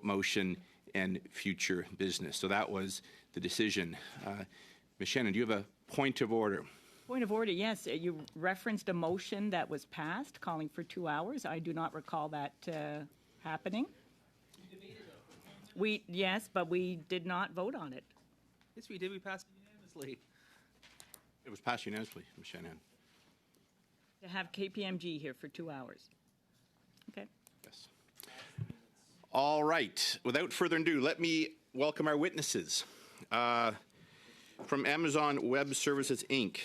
motion and future business. So that was the decision. Ms. Shannon, do you have a point of order? Point of order, yes. You referenced a motion that was passed calling for 2 hours. I do not recall that happening. Yes, but we did not vote on it. Yes, we did. We passed it unanimously. It was passed unanimously, Ms. Shanahan. To have KPMG here for 2 hours. Okay. Yes. All right. Without further ado, let me welcome our witnesses. From Amazon Web Services, Inc.,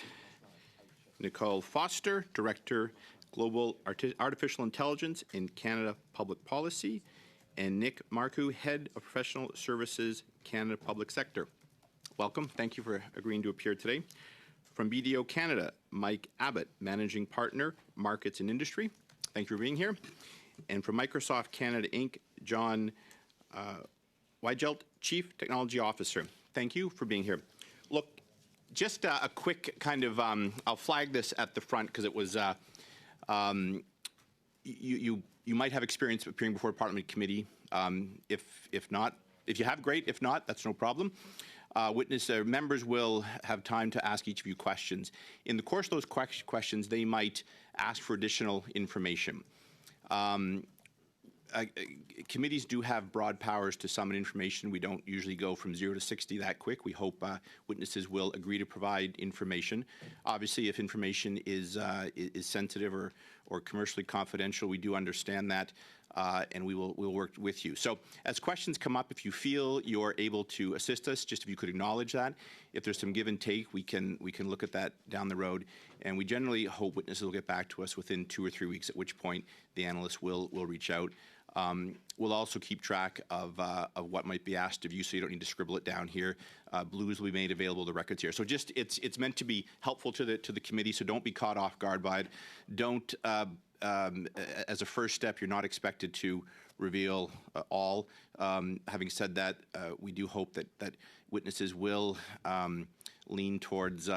Nicole Foster, Director, Global Artificial Intelligence in Canada Public Policy, and Nick Marcoux, Head of Professional Services, Canada Public Sector. Welcome. Thank you for agreeing to appear today. From BDO Canada, Mike Abbott, Managing Partner, Markets and Industry. Thank you for being here. And from Microsoft Canada, Inc., John Weigelt, Chief Technology Officer. Thank you for being here. Look, just a quick kind of, I'll flag this at the front because it was, you might have experience appearing before a Parliament committee. If not, if you have, great. If not, that's no problem. Members will have time to ask each of you questions. In the course of those questions, they might ask for additional information. Committees do have broad powers to summon information. We don't usually go from 0 to 60 that quick. We hope witnesses will agree to provide information. Obviously, if information is sensitive or commercially confidential, we do understand that, and we'll work with you. So as questions come up, if you feel you're able to assist us, just if you could acknowledge that. If there's some give and take, we can look at that down the road. And we generally hope witnesses will get back to us within 2 or 3 weeks, at which point the analysts will reach out. We'll also keep track of what might be asked of you, so you don't need to scribble it down here. Blues will be made available to records here. So just it's meant to be helpful to the committee. So don't be caught off guard by it. Don't as a first step, you're not expected to reveal all. Having said that, we do hope that witnesses will lean towards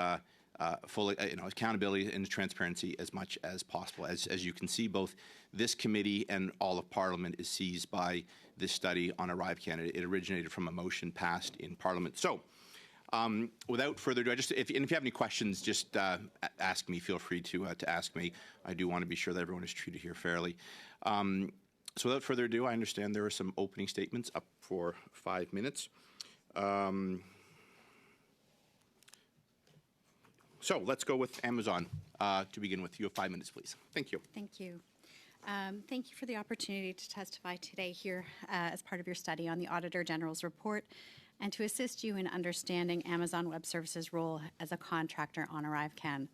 full accountability and transparency as much as possible. As you can see, both this committee and all of Parliament is seized by this study on Arrive Canada. It originated from a motion passed in Parliament. So, without further ado, if you have any questions, just ask me. Feel free to ask me. I do want to be sure that everyone is treated here fairly. So, without further ado, I understand there are some opening statements up for 5 minutes. So let's go with Amazon to begin with. You have 5 minutes, please. Thank you. Thank you. Thank you for the opportunity to testify today here as part of your study on the Auditor General's report and to assist you in understanding Amazon Web Services' role as a contractor on ArriveCan.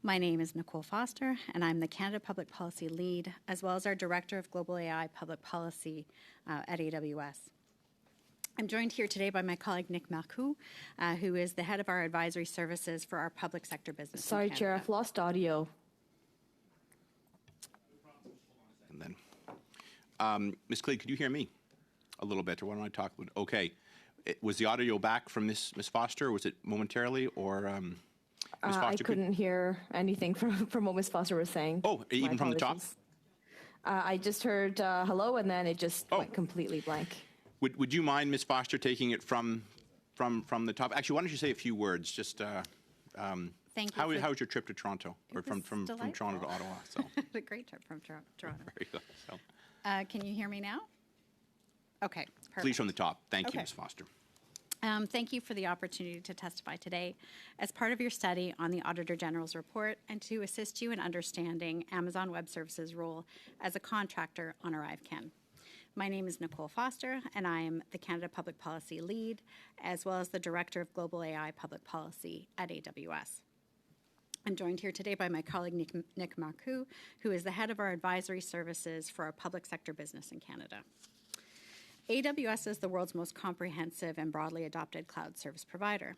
My name is Nicole Foster, and I'm the Canada Public Policy Lead, as well as our Director of Global AI Public Policy at AWS. I'm joined here today by my colleague Nick Marcoux, who is the head of our advisory services for our public sector business. Sorry, Chair, I've lost audio. And then, Ms. Cleed, could you hear me a little bit, or why don't I talk? Okay. Was the audio back from Ms. Foster, or was it momentarily, or Ms. Foster? I couldn't hear anything from what Ms. Foster was saying. Oh, even from the top? I just heard hello, and then it just went completely blank. Would you mind, Ms. Foster, taking it from the top? Actually, why don't you say a few words? Just Thank you. How was your trip to Toronto, or from Toronto to Ottawa? So a great trip from Toronto. Very good. So. Can you hear me now? Okay. Perfect. Please from the top. Thank you, Ms. Foster. Thank you for the opportunity to testify today as part of your study on the Auditor General's report and to assist you in understanding Amazon Web Services' role as a contractor on ArriveCan. My name is Nicole Foster, and I am the Canada Public Policy Lead, as well as the Director of Global AI Public Policy at AWS. I'm joined here today by my colleague Nick Marcoux, who is the head of our advisory services for our public sector business in Canada. AWS is the world's most comprehensive and broadly adopted cloud service provider.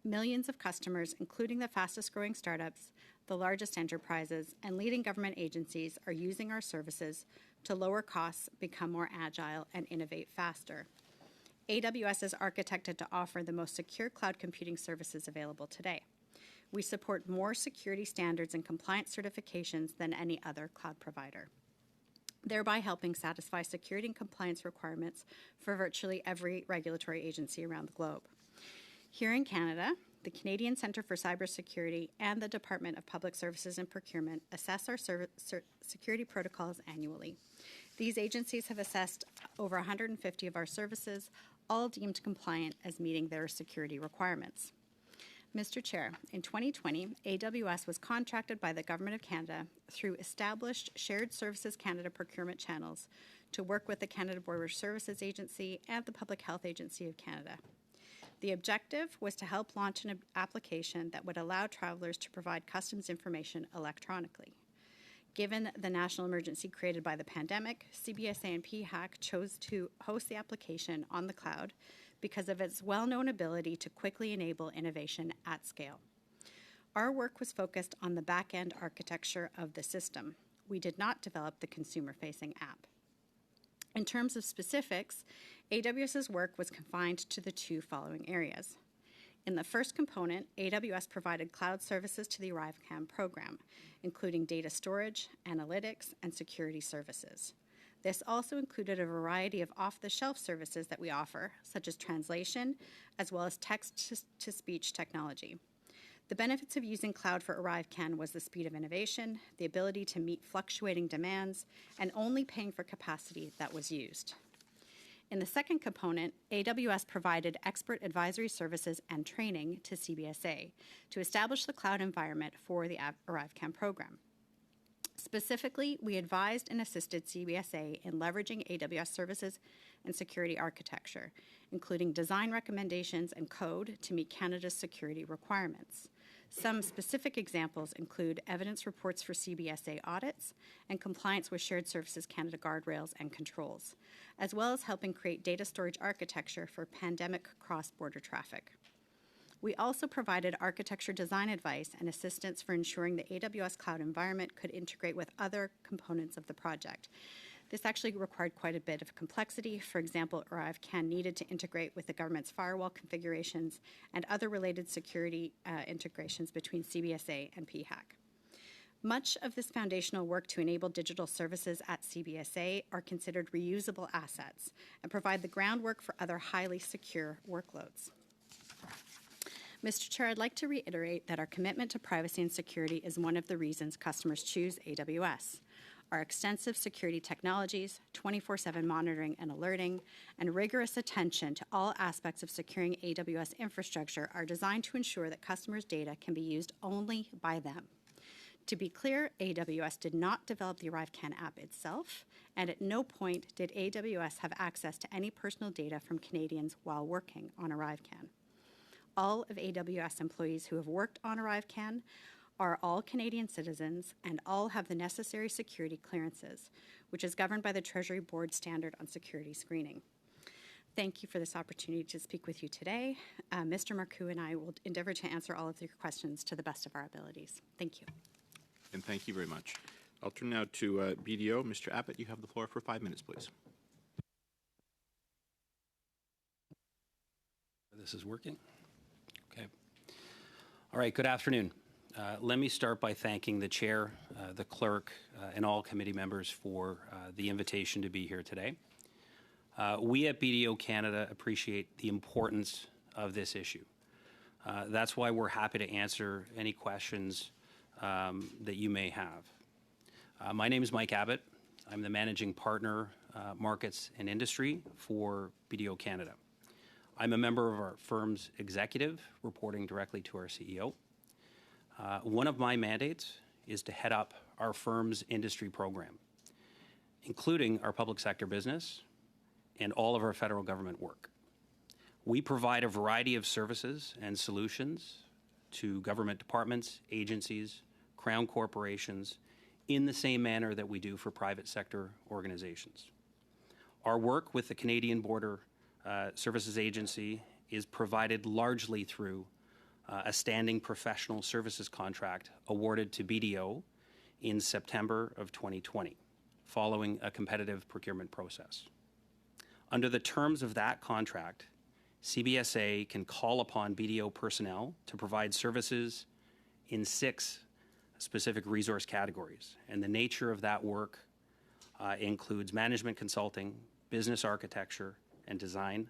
Millions of customers, including the fastest growing startups, the largest enterprises, and leading government agencies are using our services to lower costs, become more agile, and innovate faster. AWS is architected to offer the most secure cloud computing services available today. We support more security standards and compliance certifications than any other cloud provider. thereby helping satisfy security and compliance requirements for virtually every regulatory agency around the globe. Here in Canada, the Canadian Centre for Cybersecurity and the Department of Public Services and Procurement assess our security protocols annually. These agencies have assessed over 150 of our services, all deemed compliant as meeting their security requirements. Mr. Chair, in 2020, AWS was contracted by the Government of Canada through established Shared Services Canada procurement channels to work with the Canada Border Services Agency and the Public Health Agency of Canada. The objective was to help launch an application that would allow travelers to provide customs information electronically. Given the national emergency created by the pandemic, CBSA and PHAC chose to host the application on the cloud because of its well-known ability to quickly enable innovation at scale. Our work was focused on the back-end architecture of the system. We did not develop the consumer-facing app. In terms of specifics, AWS's work was confined to the two following areas. In the first component, AWS provided cloud services to the ArriveCAN program, including data storage, analytics, and security services. This also included a variety of off-the-shelf services that we offer, such as translation, as well as text-to-speech technology. The benefits of using cloud for ArriveCAN was the speed of innovation, the ability to meet fluctuating demands, and only paying for capacity that was used. In the second component, AWS provided expert advisory services and training to CBSA to establish the cloud environment for the ArriveCAN program. Specifically, we advised and assisted CBSA in leveraging AWS services and security architecture, including design recommendations and code to meet Canada's security requirements. Some specific examples include evidence reports for CBSA audits and compliance with Shared Services Canada guardrails and controls, as well as helping create data storage architecture for pandemic cross-border traffic. We also provided architecture design advice and assistance for ensuring the AWS cloud environment could integrate with other components of the project. This actually required quite a bit of complexity. For example, ArriveCAN needed to integrate with the government's firewall configurations and other related security integrations between CBSA and PHAC. Much of this foundational work to enable digital services at CBSA are considered reusable assets and provide the groundwork for other highly secure workloads. Mr. Chair, I'd like to reiterate that our commitment to privacy and security is one of the reasons customers choose AWS. Our extensive security technologies, 24/7 monitoring and alerting, and rigorous attention to all aspects of securing AWS infrastructure are designed to ensure that customers' data can be used only by them. To be clear, AWS did not develop the ArriveCAN app itself, and at no point did AWS have access to any personal data from Canadians while working on ArriveCAN. All of AWS employees who have worked on ArriveCAN are all Canadian citizens and all have the necessary security clearances, which is governed by the Treasury Board Standard on Security Screening. Thank you for this opportunity to speak with you today. Mr. Marcoux and I will endeavor to answer all of your questions to the best of our abilities. Thank you. And thank you very much. I'll turn now to BDO. Mr. Abbott, you have the floor for 5 minutes, please. This is working? Okay. All right, good afternoon. Let me start by thanking the chair, the clerk, and all committee members for the invitation to be here today. We at BDO Canada appreciate the importance of this issue. That's why we're happy to answer any questions that you may have. My name is Mike Abbott. I'm the Managing Partner, Markets and Industry for BDO Canada. I'm a member of our firm's executive, reporting directly to our CEO. One of my mandates is to head up our firm's industry program, including our public sector business and all of our federal government work. We provide a variety of services and solutions to government departments, agencies, crown corporations, in the same manner that we do for private sector organizations. Our work with the Canadian Border Services Agency is provided largely through a standing professional services contract awarded to BDO in September of 2020, following a competitive procurement process. Under the terms of that contract, CBSA can call upon BDO personnel to provide services in 6 specific resource categories, and the nature of that work includes management consulting, business architecture and design,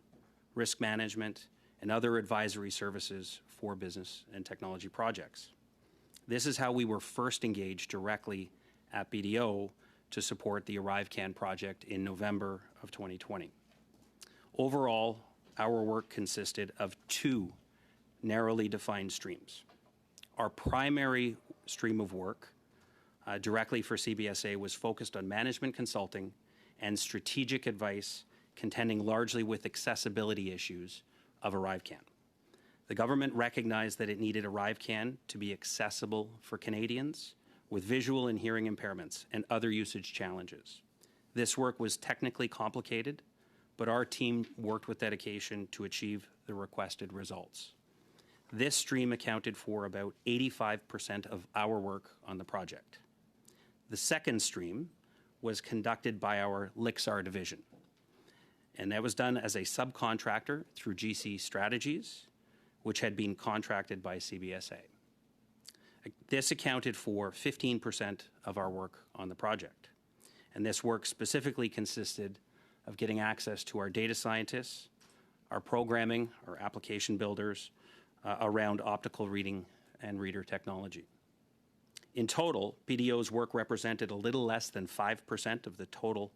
risk management, and other advisory services for business and technology projects. This is how we were first engaged directly at BDO to support the ArriveCAN project in November of 2020. Overall, our work consisted of two narrowly defined streams. Our primary stream of work directly for CBSA was focused on management consulting and strategic advice contending largely with accessibility issues of ArriveCAN. The government recognized that it needed ArriveCAN to be accessible for Canadians with visual and hearing impairments and other usage challenges. This work was technically complicated, but our team worked with dedication to achieve the requested results. This stream accounted for about 85% of our work on the project. The second stream was conducted by our LIXAR division, and that was done as a subcontractor through GC Strategies, which had been contracted by CBSA. This accounted for 15% of our work on the project, and this work specifically consisted of getting access to our data scientists, our programming, our application builders, around optical reading and reader technology. In total, BDO's work represented a little less than 5% of the total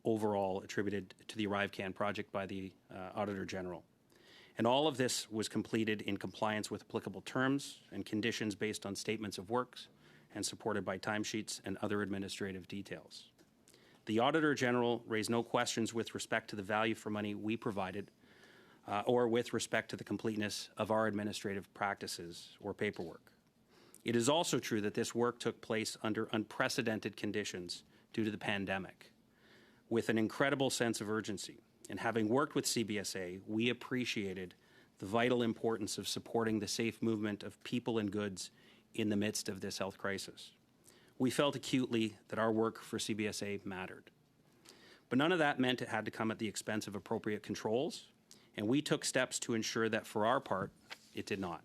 overall attributed to the ArriveCAN project by the Auditor General. And all of this was completed in compliance with applicable terms and conditions based on statements of works and supported by timesheets and other administrative details. The Auditor General raised no questions with respect to the value for money we provided or with respect to the completeness of our administrative practices or paperwork. It is also true that this work took place under unprecedented conditions due to the pandemic, with an incredible sense of urgency. And having worked with CBSA, we appreciated the vital importance of supporting the safe movement of people and goods in the midst of this health crisis. We felt acutely that our work for CBSA mattered. But none of that meant it had to come at the expense of appropriate controls, and we took steps to ensure that for our part, it did not.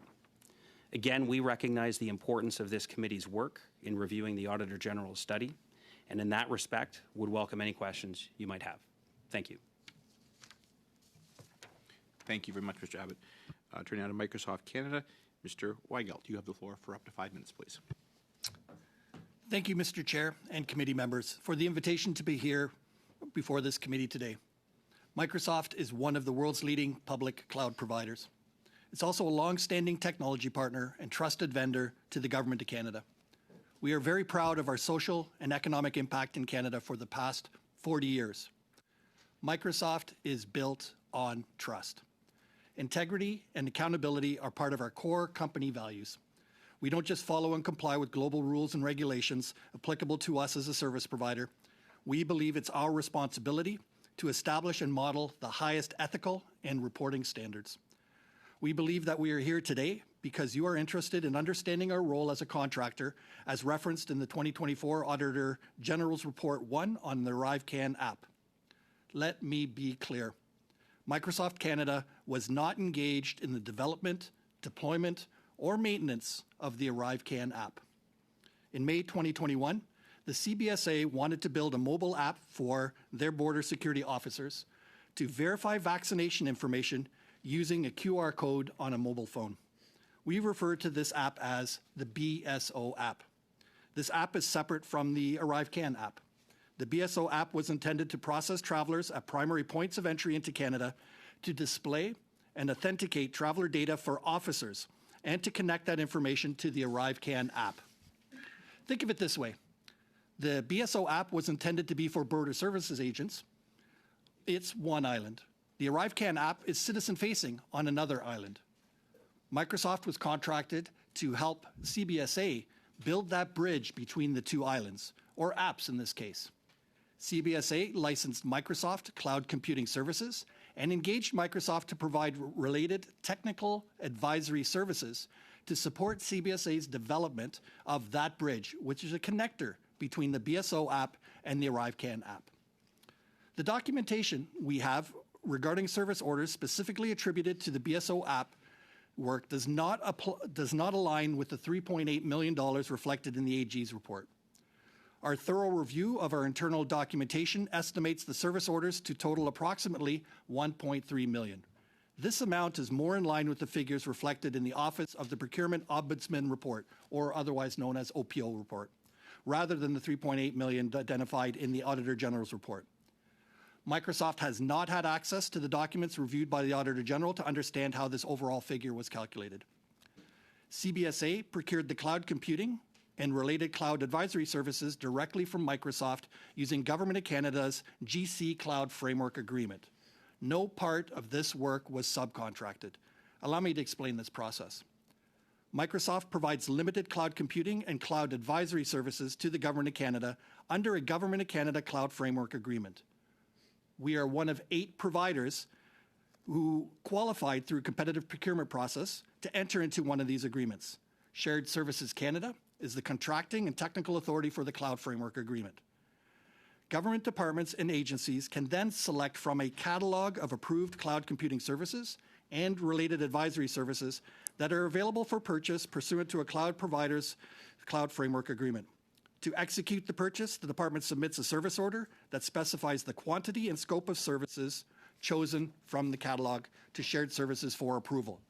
Again, we recognize the importance of this committee's work in reviewing the Auditor General's study, and in that respect, would welcome any questions you might have. Thank you. Thank you very much, Mr. Abbott. Turning now to Microsoft Canada, Mr. Weigelt, you have the floor for up to 5 minutes, please. Thank you, Mr. Chair and committee members, for the invitation to be here before this committee today. Microsoft is one of the world's leading public cloud providers. It's also a long-standing technology partner and trusted vendor to the Government of Canada. We are very proud of our social and economic impact in Canada for the past 40 years. Microsoft is built on trust. Integrity and accountability are part of our core company values. We don't just follow and comply with global rules and regulations applicable to us as a service provider. We believe it's our responsibility to establish and model the highest ethical and reporting standards. We believe that we are here today because you are interested in understanding our role as a contractor, as referenced in the 2024 Auditor General's Report 1 on the ArriveCAN app. Let me be clear. Microsoft Canada was not engaged in the development, deployment, or maintenance of the ArriveCAN app. In May 2021, the CBSA wanted to build a mobile app for their border security officers to verify vaccination information using a QR code on a mobile phone. We refer to this app as the BSO app. This app is separate from the ArriveCAN app. The BSO app was intended to process travelers at primary points of entry into Canada, to display and authenticate traveler data for officers, and to connect that information to the ArriveCAN app. Think of it this way. The BSO app was intended to be for border services agents. It's one island. The ArriveCAN app is citizen-facing on another island. Microsoft was contracted to help CBSA build that bridge between the two islands, or apps in this case. CBSA licensed Microsoft Cloud Computing Services and engaged Microsoft to provide related technical advisory services to support CBSA's development of that bridge, which is a connector between the BSO app and the ArriveCAN app. The documentation we have regarding service orders specifically attributed to the BSO app work does not align with the $3.8 million reflected in the AG's report. Our thorough review of our internal documentation estimates the service orders to total approximately $1.3 million. This amount is more in line with the figures reflected in the Office of the Procurement Ombudsman Report, or otherwise known as OPO report, rather than the $3.8 million identified in the Auditor General's report. Microsoft has not had access to the documents reviewed by the Auditor General to understand how this overall figure was calculated. CBSA procured the cloud computing and related cloud advisory services directly from Microsoft using Government of Canada's GC Cloud Framework Agreement. No part of this work was subcontracted. Allow me to explain this process. Microsoft provides limited cloud computing and cloud advisory services to the Government of Canada under a Government of Canada Cloud Framework Agreement. We are one of 8 providers who qualified through a competitive procurement process to enter into one of these agreements. Shared Services Canada is the contracting and technical authority for the Cloud Framework Agreement. Government departments and agencies can then select from a catalog of approved cloud computing services and related advisory services that are available for purchase pursuant to a cloud provider's Cloud Framework Agreement. To execute the purchase, the department submits a service order that specifies the quantity and scope of services chosen from the catalog to Shared Services for approval.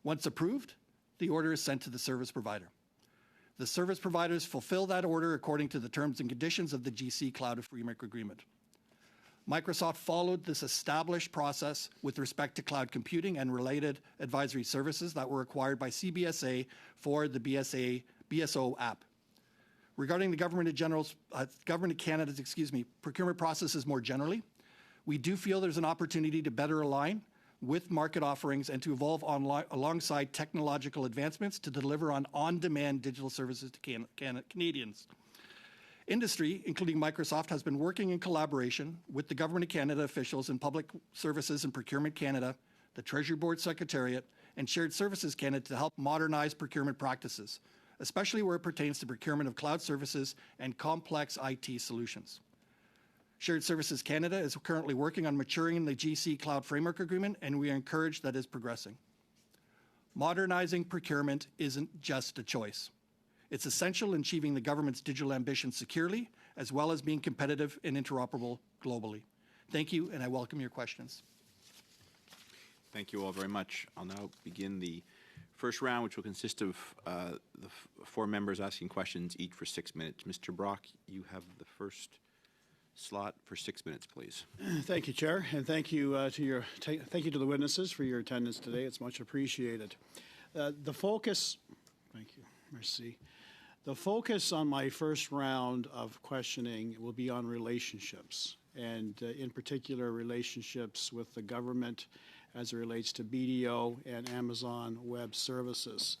Once approved, the order is sent to the service provider. The service providers fulfill that order according to the terms and conditions of the GC Cloud Framework Agreement. Microsoft followed this established process with respect to cloud computing and related advisory services that were acquired by CBSA for the BSO app. Regarding the Government of Canada's procurement processes more generally, we do feel there's an opportunity to better align with market offerings and to evolve alongside technological advancements to deliver on-demand digital services to Canadians. Industry, including Microsoft, has been working in collaboration with the Government of Canada officials in Public Services and Procurement Canada, the Treasury Board Secretariat, and Shared Services Canada to help modernize procurement practices, especially where it pertains to procurement of cloud services and complex IT solutions. Shared Services Canada is currently working on maturing the GC Cloud Framework Agreement, and we are encouraged that is progressing. Modernizing procurement isn't just a choice. It's essential in achieving the government's digital ambitions securely, as well as being competitive and interoperable globally. Thank you, and I welcome your questions. Thank you all very much. I'll now begin the first round, which will consist of the 4 members asking questions, each for 6 minutes. Mr. Brock, you have the first slot for 6 minutes, please. Thank you, Chair, and thank you to the witnesses for your attendance today. It's much appreciated. The focus, thank you, merci. The focus on my first round of questioning will be on relationships, and in particular relationships with the government as it relates to BDO and Amazon Web Services.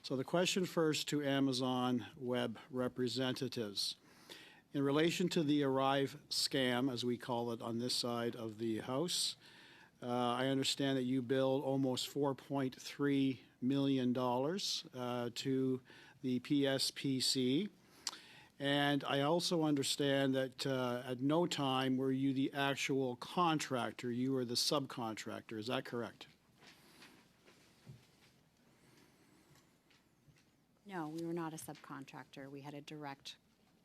So the question first to Amazon Web representatives. In relation to the Arrive scam, as we call it on this side of the House, I understand that you billed almost $4.3 million to the PSPC. And I also understand that at no time were you the actual contractor, you were the subcontractor. Is that correct? No, we were not a subcontractor. We had a direct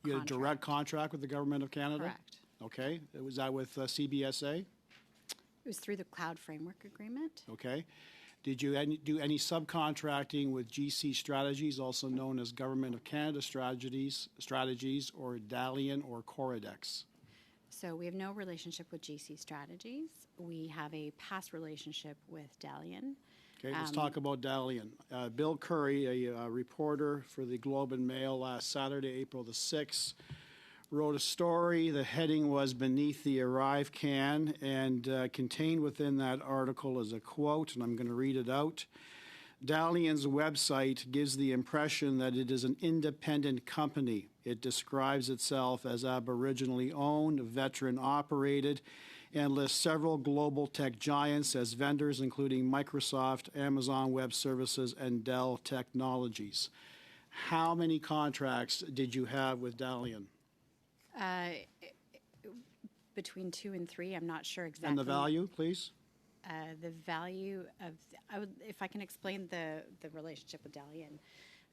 You had a direct contract with the Government of Canada? Correct. Okay. Was that with CBSA? It was through the Cloud Framework Agreement. Okay. Did you do any subcontracting with GC Strategies, also known as Government of Canada Strategies, or Dalian or Coridex? So we have no relationship with GC Strategies. We have a past relationship with Dalian. Okay, let's talk about Dalian. Bill Curry, a reporter for the Globe and Mail last Saturday, April the 6th, wrote a story. The heading was Beneath the Arrive Can, and contained within that article is a quote, and I'm going to read it out. Dalian's website gives the impression that it is an independent company. It describes itself as Aboriginally owned, veteran operated, and lists several global tech giants as vendors, including Microsoft, Amazon Web Services, and Dell Technologies. How many contracts did you have with Dalian? Between 2 and 3, I'm not sure exactly. And the value, please? The value of, if I can explain the relationship with Dalian.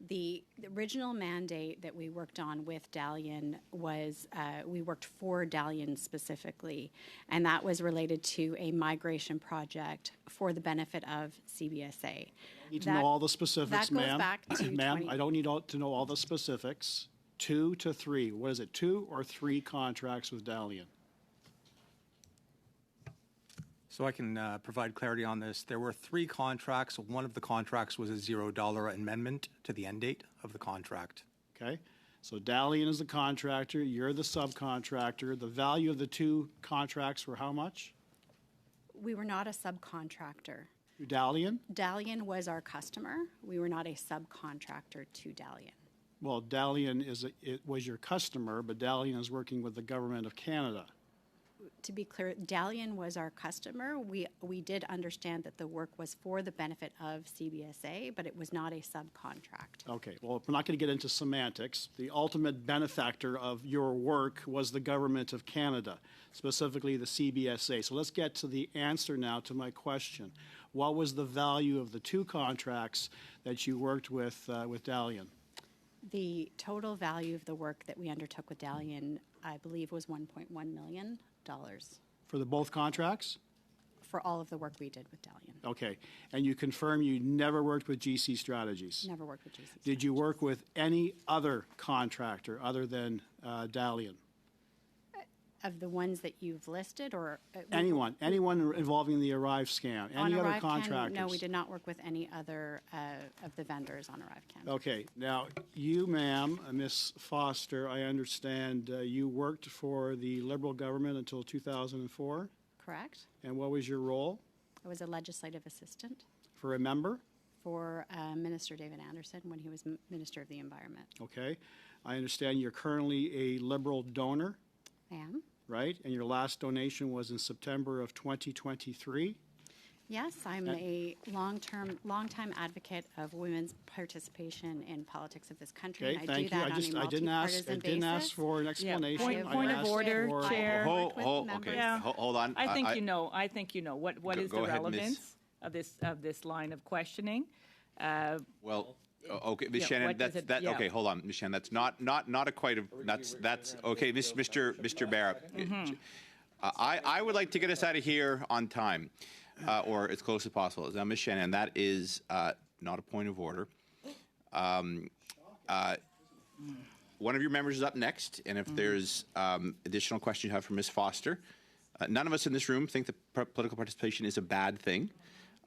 The original mandate that we worked on with Dalian was, we worked for Dalian specifically, and that was related to a migration project for the benefit of CBSA. Need to know all the specifics, that goes ma'am. back to Ma'am, 20 I don't need to know all the specifics. 2 to 3. What is it, 2 or 3 contracts with Dalian? So I can provide clarity on this. There were 3 contracts. One of the contracts was a $0 amendment to the end date of the contract. Okay? So Dalian is the contractor, you're the subcontractor. The value of the 2 contracts were how much? We were not a subcontractor. Dalian? Dalian was our customer. We were not a subcontractor to Dalian. Well, Dalian was your customer, but Dalian is working with the government of Canada. To be clear, Dalian was our customer. We did understand that the work was for the benefit of CBSA, but it was not a subcontract. Okay, well, we're not going to get into semantics. The ultimate benefactor of your work was the government of Canada, specifically the CBSA. So let's get to the answer now to my question. What was the value of the 2 contracts that you worked with Dalian? The total value of the work that we undertook with Dalian, I believe, was $1.1 million For the both contracts? for all of the work we did with Dalian. Okay, and you confirm you never worked with GC Strategies? Never worked with GC. Did you work with any other contractor other than Dalian? Of the ones that you've listed, or Anyone involving the Arrive scan? Any on other ArriveCan? contractors? No, we did not work with any other of the vendors on ArriveCan. Okay, now you, ma'am, Miss Foster, I understand you worked for the Liberal government until 2004, Correct. and what was your role? I was a legislative assistant For a member? for Minister David Anderson when he was Minister of the Environment. Okay, I understand you're currently a Liberal donor, I am. right? And your last donation was in September of 2023. Yes, I'm a long-time advocate of women's participation in politics of this country. Okay, and I thank do you. that on a I didn't ask basis. for an explanation. Point I of asked order, for- Chair. worked with members. Yeah. Hold on. I think you know. I think you know. What Go- is go the ahead, Ms. relevance of this line of questioning? Well, okay, Ms. Yeah, Shannon, what does that's it- that. yeah. Okay, hold on, Ms. Shannon. That's not a quite a. That's okay, Mr. Barrett. Mm-hmm. I would like to get us out of here on time, or as close as possible. Now, Ms. Shannon, that is not a point of order. One of your members is up next, and if there's additional questions you have for Ms. Foster, none of us in this room think that political participation is a bad thing.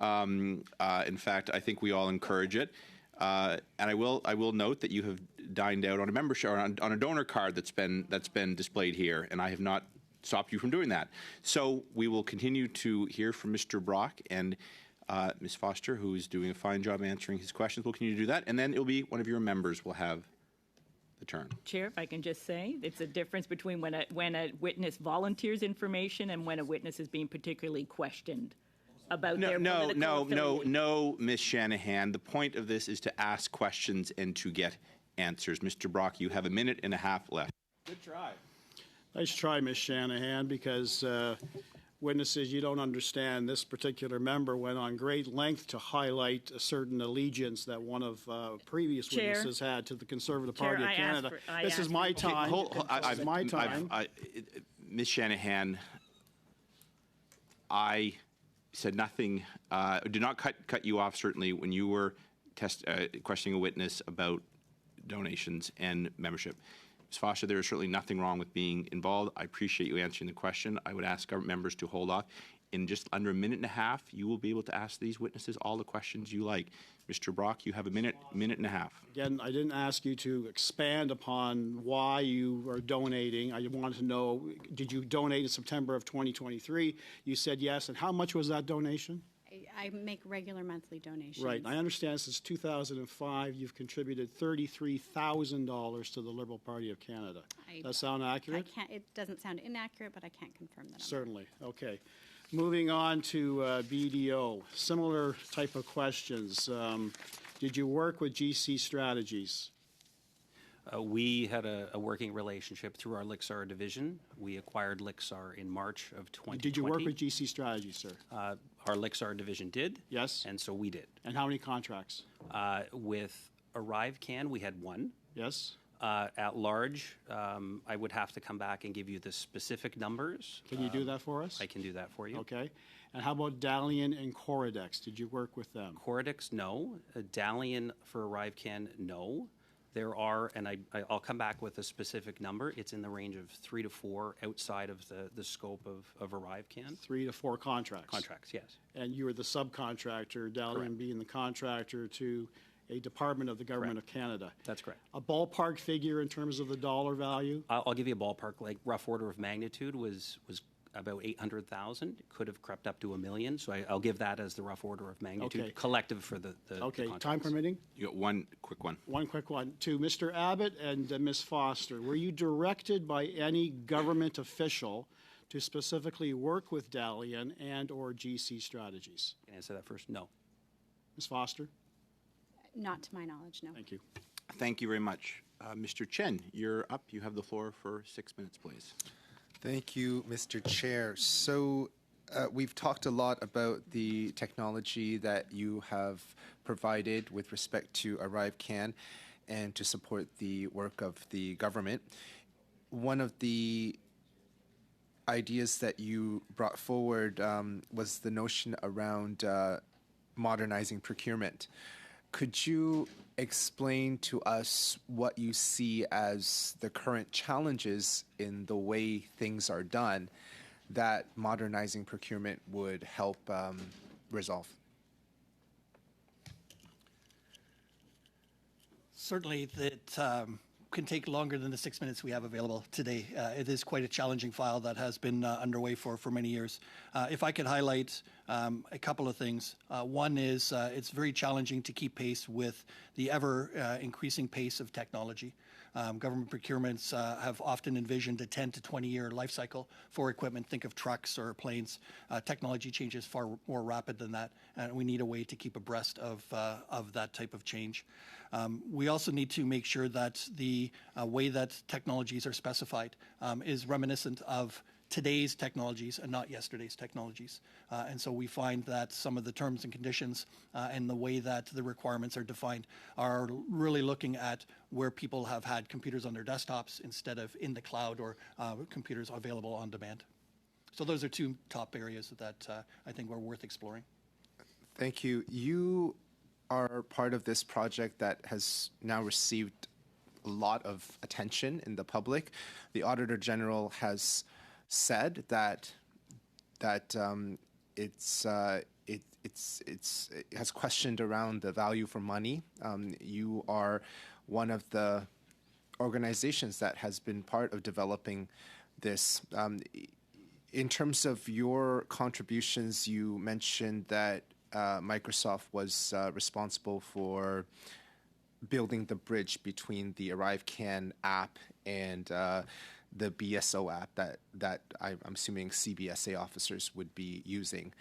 In fact, I think we all encourage it. And I will note that you have dined out on a membership or on a donor card that's been displayed here, and I have not stopped you from doing that. So we will continue to hear from Mr. Brock and Ms. Foster, who is doing a fine job answering his questions. We'll continue to do that, and then it'll be one of your members will have the turn. Chair, if I can just say, it's a difference between when a witness volunteers information and when a witness is being particularly questioned about their political affiliation. No, Ms. Shanahan. The point of this is to ask questions and to get answers. Mr. Brock, you have a minute and a half left. Good try. Nice try, Ms. Shanahan, because witnesses, you don't understand. This particular member went on great length to highlight a certain allegiance that one of previous Chair. witnesses had to the Conservative Chair, Party of I asked Canada. for- This is my time. This is my time. Ms. Shanahan, I said nothing. Did not cut you off. Certainly, when you were questioning a witness about donations and membership. Ms. Foster, there is certainly nothing wrong with being involved. I appreciate you answering the question. I would ask government members to hold off. In just under a minute and a half, you will be able to ask these witnesses all the questions you like. Mr. Brock, you have a minute and a half. Again, I didn't ask you to expand upon why you are donating. I wanted to know, did you donate in September of 2023? You said yes. And how much was that donation? I make regular monthly donations. Right. I understand since 2005, you've contributed $33,000 to the Liberal Party of Canada. Does that sound accurate? It doesn't sound inaccurate, but I can't confirm that. Certainly. Okay. Moving on to BDO. Similar type of questions. Did you work with GC Strategies? We had a working relationship through our Lixar division. We acquired Lixar in March of 2020. Did you work with GC Strategies, sir? Our Lixar division did. Yes. And so we did. And how many contracts? With ArriveCan, we had one. Yes? At large, I would have to come back and give you the specific numbers. Can you do that for us? I can do that for you. Okay. And how about Dalian and Coridex? Did you work with them? Coridex, no. Dalian for ArriveCan, no. There are, and I'll come back with a specific number. It's in the range of 3 to 4 outside of the scope of ArriveCan. 3 to 4 contracts. Contracts, yes. And you were the subcontractor, Dalian Correct. being the contractor to a department of the Government of Canada. That's correct. A ballpark figure in terms of the dollar value? I'll give you a ballpark, like rough order of magnitude was about 800,000. It could have crept up to $1 million, so I'll give that as the rough order of magnitude. Okay. Collective for the Okay, contracts. time permitting? You got one quick one. One quick one. To Mr. Abbott and Ms. Foster, were you directed by any government official to specifically work with Dalian and or GC Strategies? Can I answer that first? No. Ms. Foster? Not to my knowledge, no. Thank you. Thank you very much. Mr. Chen, you're up. You have the floor for 6 minutes, please. Thank you, Mr. Chair. So we've talked a lot about the technology that you have provided with respect to ArriveCan and to support the work of the government. One of the ideas that you brought forward was the notion around modernizing procurement. Could you explain to us what you see as the current challenges in the way things are done that modernizing procurement would help resolve? Certainly, that can take longer than the 6 minutes we have available today. It is quite a challenging file that has been underway for many years. If I could highlight a couple of things. One is it's very challenging to keep pace with the ever increasing pace of technology. Government procurements have often envisioned a 10 to 20 year life cycle for equipment. Think of trucks or planes. Technology changes far more rapid than that, and we need a way to keep abreast of that type of change. We also need to make sure that the way that technologies are specified is reminiscent of today's technologies and not yesterday's technologies. And so we find that some of the terms and conditions and the way that the requirements are defined are really looking at where people have had computers on their desktops instead of in the cloud or computers available on demand. So those are two top areas that I think are worth exploring. Thank you. You are part of this project that has now received a lot of attention in the public. The Auditor General has said that it has questioned around the value for money. You are one of the organizations that has been part of developing this. In terms of your contributions, you mentioned that Microsoft was responsible for building the bridge between the ArriveCan app and the BSO app that I'm assuming CBSA officers would be using,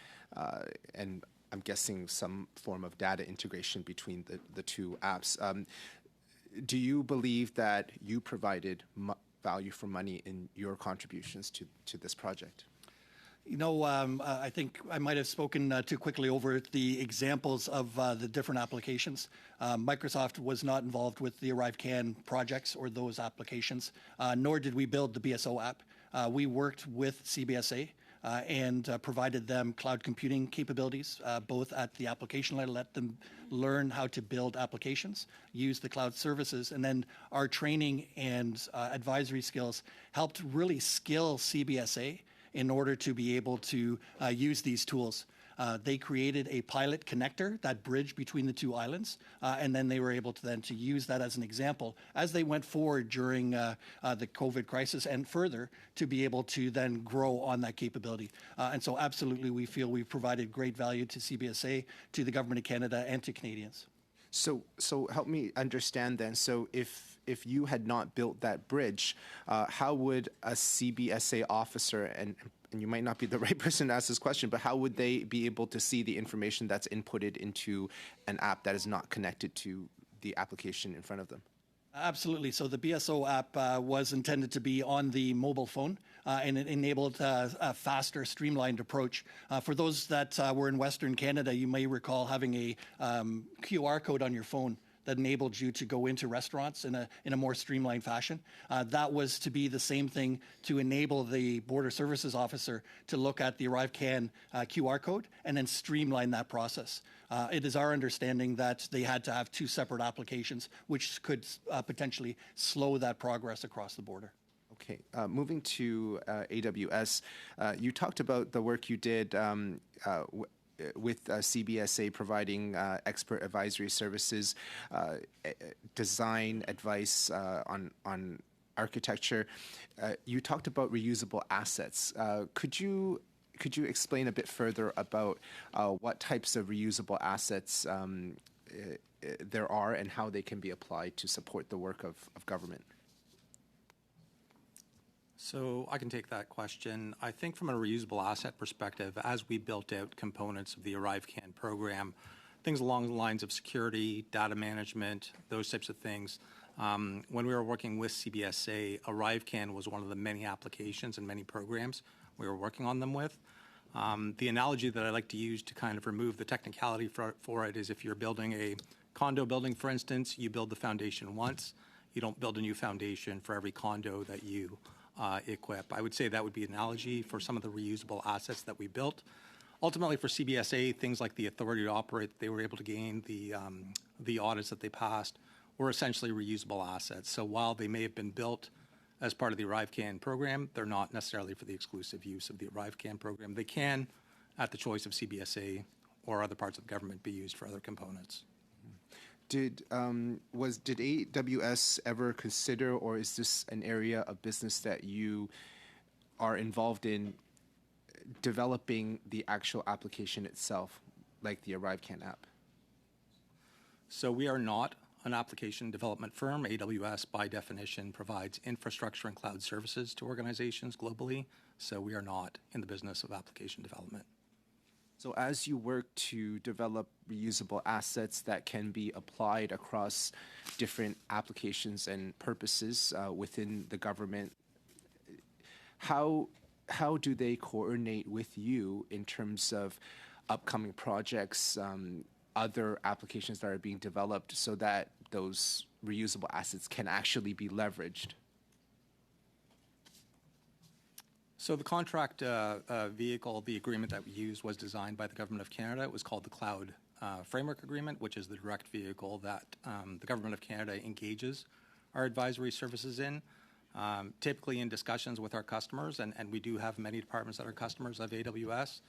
and I'm guessing some form of data integration between the two apps. Do you believe that you provided value for money in your contributions to this project? You know, I think I might have spoken too quickly over the examples of the different applications. Microsoft was not involved with the ArriveCan projects or those applications, nor did we build the BSO app. We worked with CBSA and provided them cloud computing capabilities, both at the application level, let them learn how to build applications, use the cloud services, and then our training and advisory skills helped really skill CBSA in order to be able to use these tools. They created a pilot connector, that bridge between the two islands, and then they were able to use that as an example as they went forward during the COVID crisis and further to be able to then grow on that capability. And so absolutely we feel we've provided great value to CBSA, to the Government of Canada, and to Canadians. So help me understand then. So if you had not built that bridge, how would a CBSA officer, and you might not be the right person to ask this question, but how would they be able to see the information that's inputted into an app that is not connected to the application in front of them? Absolutely. So the BSO app was intended to be on the mobile phone, and it enabled a faster, streamlined approach. For those that were in Western Canada, you may recall having a QR code on your phone that enabled you to go into restaurants in a more streamlined fashion. That was to be the same thing to enable the border services officer to look at the ArriveCAN QR code and then streamline that process. It is our understanding that they had to have two separate applications, which could potentially slow that progress across the border. Okay, moving to AWS, you talked about the work you did with CBSA providing expert advisory services, design advice on architecture. You talked about reusable assets. Could you explain a bit further about what types of reusable assets there are and how they can be applied to support the work of government? So I can take that question. I think from a reusable asset perspective, as we built out components of the ArriveCAN program, things along the lines of security, data management, those types of things, when we were working with CBSA, ArriveCAN was one of the many applications and many programs we were working on them with. The analogy that I like to use to kind of remove the technicality for it is if you're building a condo building, for instance, you build the foundation once. You don't build a new foundation for every condo that you equip. I would say that would be an analogy for some of the reusable assets that we built. Ultimately, for CBSA, things like the authority to operate that they were able to gain, the audits that they passed, were essentially reusable assets. So while they may have been built as part of the ArriveCAN program, they're not necessarily for the exclusive use of the ArriveCAN program. They can, at the choice of CBSA or other parts of the government, be used for other components. Did AWS ever consider, or is this an area of business that you are involved in developing the actual application itself, like the ArriveCAN app? So we are not an application development firm. AWS, by definition, provides infrastructure and cloud services to organizations globally. So we are not in the business of application development. So as you work to develop reusable assets that can be applied across different applications and purposes within the government, how do they coordinate with you in terms of upcoming projects, other applications that are being developed so that those reusable assets can actually be leveraged? So the contract vehicle, the agreement that we used, was designed by the Government of Canada. It was called the Cloud Framework Agreement, which is the direct vehicle that the Government of Canada engages our advisory services in, typically in discussions with our customers, and we do have many departments that are customers of AWS.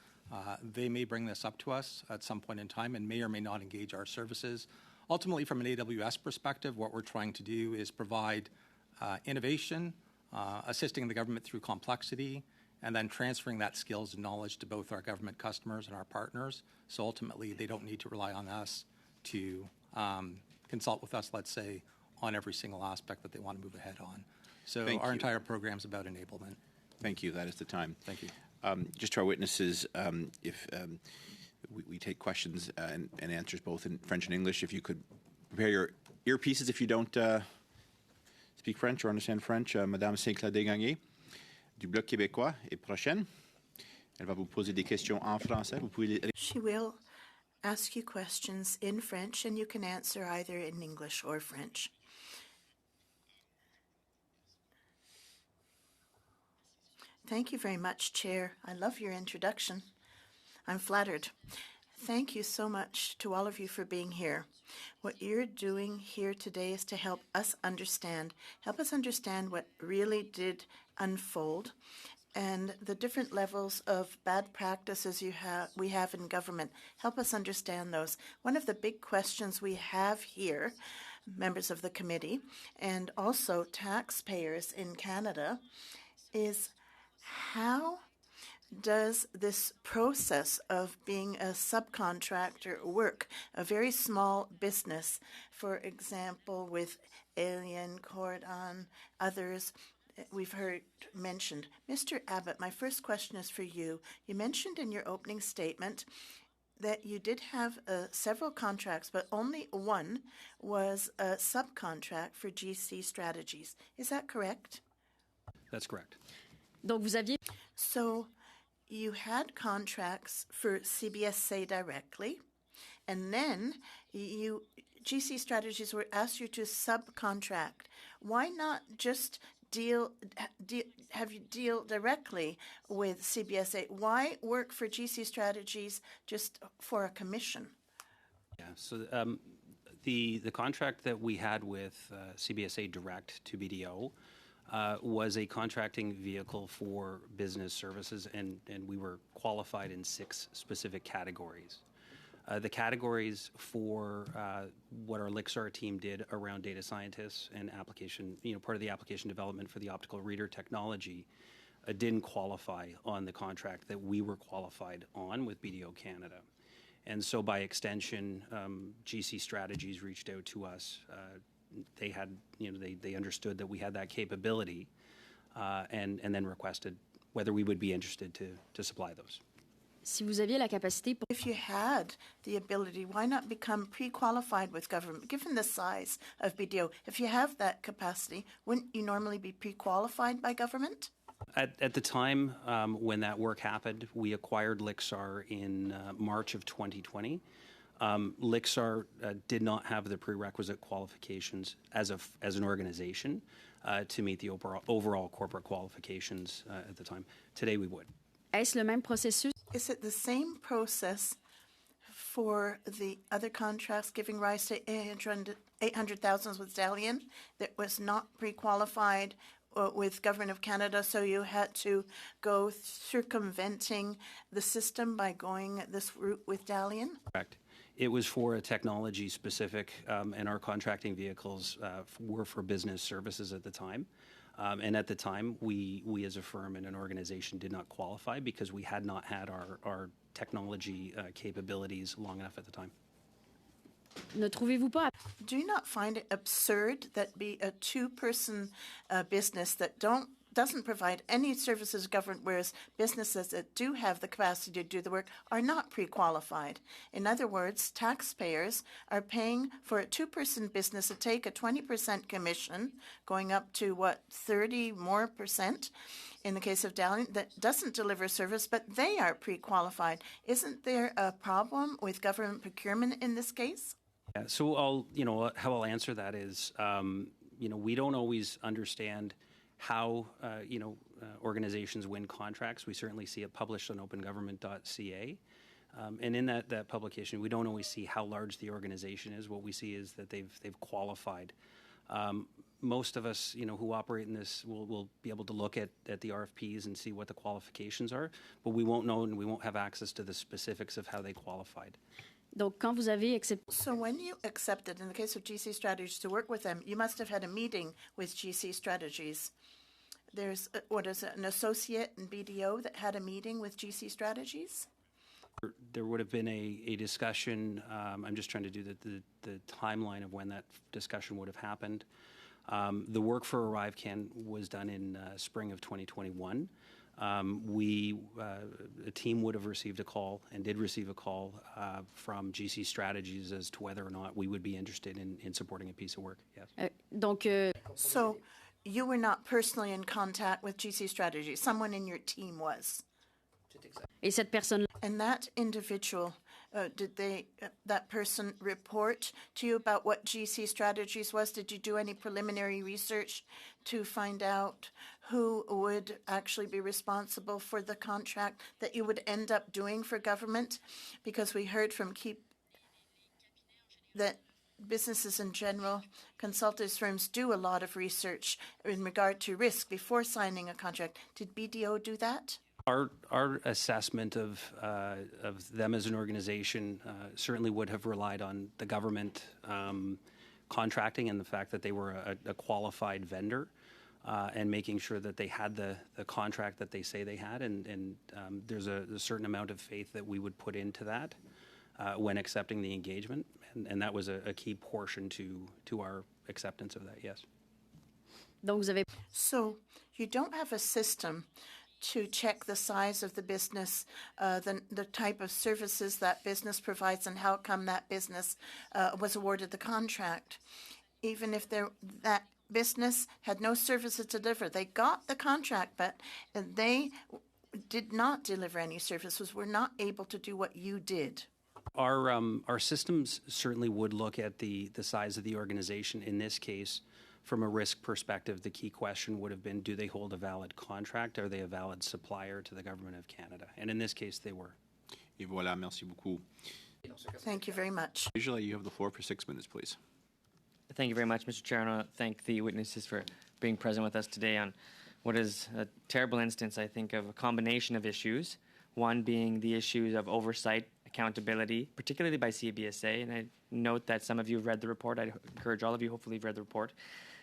They may bring this up to us at some point in time and may or may not engage our services. Ultimately, from an AWS perspective, what we're trying to do is provide innovation, assisting the government through complexity, and then transferring that skills and knowledge to both our government customers and our partners. So ultimately, they don't need to rely on us to consult with us, let's say, on every single aspect that they want to move ahead on. So our entire program is about enablement. Thank you. That is the time. Thank you. Just to our witnesses, if we take questions and answers both in French and English, if you could prepare your earpieces if you don't speak French or understand French. Madame Saint-Claude-Gagné du Bloc québécois est prochaine. Elle va vous poser des questions en français. Vous pouvez She will ask you questions in French, and you can answer either in English or French. Thank you very much, Chair. I love your introduction. I'm flattered. Thank you so much to all of you for being here. What you're doing here today is to help us understand what really did unfold and the different levels of bad practices we have in government. Help us understand those. One of the big questions we have here, members of the committee, and also taxpayers in Canada, is how does this process of being a subcontractor work? A very small business, for example, with Alien, Cordon, others we've heard mentioned. Mr. Abbott, my first question is for you. You mentioned in your opening statement that you did have several contracts, but only one was a subcontract for GC Strategies. Is that correct? That's correct. Donc vous aviez... So you had contracts for CBSA directly, and then you GC Strategies were asked you to subcontract. Why not just have you deal directly with CBSA? Why work for GC Strategies just for a commission? Yeah, so the contract that we had with CBSA Direct to BDO was a contracting vehicle for business services, and we were qualified in 6 specific categories. The categories for what our Lixar team did around data scientists and application, part of the application development for the optical reader technology didn't qualify on the contract that we were qualified on with BDO Canada. And so by extension, GC Strategies reached out to us. They had, they understood that we had that capability and then requested whether we would be interested to supply those. Si vous aviez la capacité pour... If you had the ability, why not become pre-qualified with government? Given the size of BDO, if you have that capacity, wouldn't you normally be pre-qualified by government? At the time when that work happened, we acquired Lixar in March of 2020. Lixar did not have the prerequisite qualifications as an organization to meet the overall corporate qualifications at the time. Today we would. Est-ce le même processus? Is it the same process for the other contracts giving rise to 800,000 with Dalian that was not pre-qualified with Government of Canada, so you had to go circumventing the system by going this route with Dalian? Correct. It was for a technology specific, and our contracting vehicles were for business services at the time. And at the time, we as a firm and an organization did not qualify because we had not had our technology capabilities long enough at the time. Ne trouvez-vous pas? Do you not find it absurd that be a 2-person business that doesn't provide any services to government, whereas businesses that do have the capacity to do the work are not pre-qualified? In other words, taxpayers are paying for a 2-person business to take a 20% commission, going up to, 30 more percent in the case of Dalian, that doesn't deliver service, but they are pre-qualified. Isn't there a problem with government procurement in this case? Yeah, so how I'll answer that is, we don't always understand how organizations win contracts. We certainly see it published on opengovernment.ca. And in that publication, we don't always see how large the organization is. What we see is that they've qualified. Most of us, who operate in this will be able to look at the RFPs and see what the qualifications are, but we won't know and we won't have access to the specifics of how they qualified. Donc, quand vous avez accepté... So when you accepted, in the case of GC Strategies, to work with them, you must have had a meeting with GC Strategies. There's, an associate in BDO that had a meeting with GC Strategies? There would have been a discussion. I'm just trying to do the timeline of when that discussion would have happened. The work for ArriveCan was done in spring of 2021. A team would have received a call and did receive a call from GC Strategies as to whether or not we would be interested in supporting a piece of work. Yes. So you were not personally in contact with GC Strategies. Someone in your team was. Et cette personne... And that individual, did that person report to you about what GC Strategies was? Did you do any preliminary research to find out who would actually be responsible for the contract that you would end up doing for government? Because we heard from that businesses in general, consultants firms do a lot of research in regard to risk before signing a contract. Did BDO do that? Our assessment of them as an organization certainly would have relied on the government contracting and the fact that they were a qualified vendor and making sure that they had the contract that they say they had. And there's a certain amount of faith that we would put into that when accepting the engagement. And that was a key portion to our acceptance of that, yes. So you don't have a system to check the size of the business, the type of services that business provides, and how come that business was awarded the contract. Even if that business had no services to deliver, they got the contract, but they did not deliver any services, were not able to do what you did. Our systems certainly would look at the size of the organization. In this case, from a risk perspective, the key question would have been, do they hold a valid contract? Are they a valid supplier to the Government of Canada? And in this case, they were. Et voilà, merci beaucoup. Thank you very much. Usually you have the floor for 6 minutes, please. Thank you very much, Mr. Chair. I want to thank the witnesses for being present with us today on what is a terrible instance, I think, of a combination of issues. One being the issues of oversight, accountability, particularly by CBSA. And I note that some of you have read the report. I encourage all of you, hopefully, you've read the report.